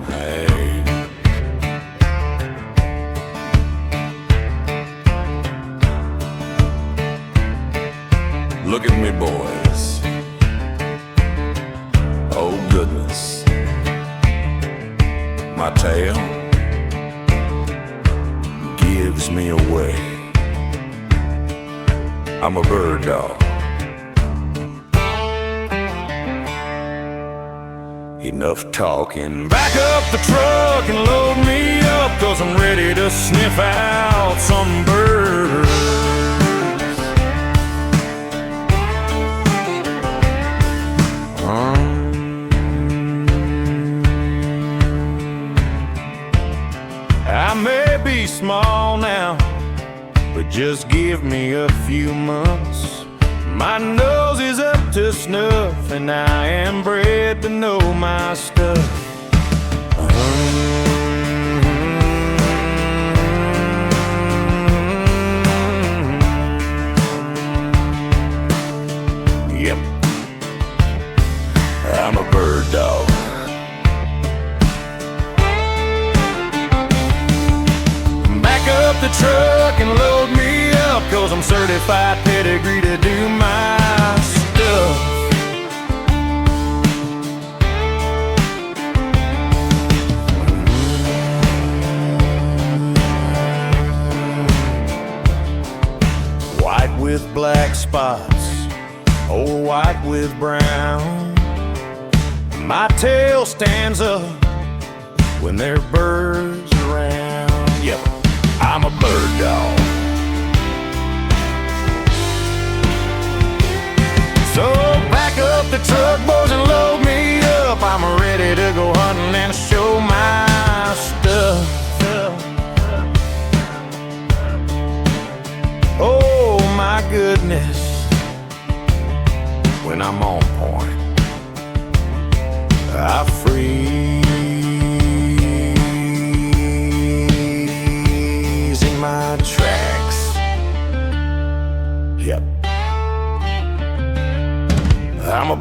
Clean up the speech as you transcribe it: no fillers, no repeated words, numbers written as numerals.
Hey. Look at me, boys. Oh, goodness. My tail gives me away. I'm a bird dog. Enough talking. Back up the truck and load me up, 'cause I'm ready to sniff out some birds. I may be small now, but just give me a few months. My nose is up to snuff, and I am bred to know my stuff. Yep, I'm a bird dog. Back up the truck and load me up, 'cause I'm certified pedigree to do my stuff. White with black spots, or white with brown. My tail stands up when there are birds around. Yep, I'm a bird dog. So back up the truck, boys, and load me up. I'm ready to go hunting and show my stuff. Oh my goodness, when I'm on point, I freeze in my tracks. Yep, I'm a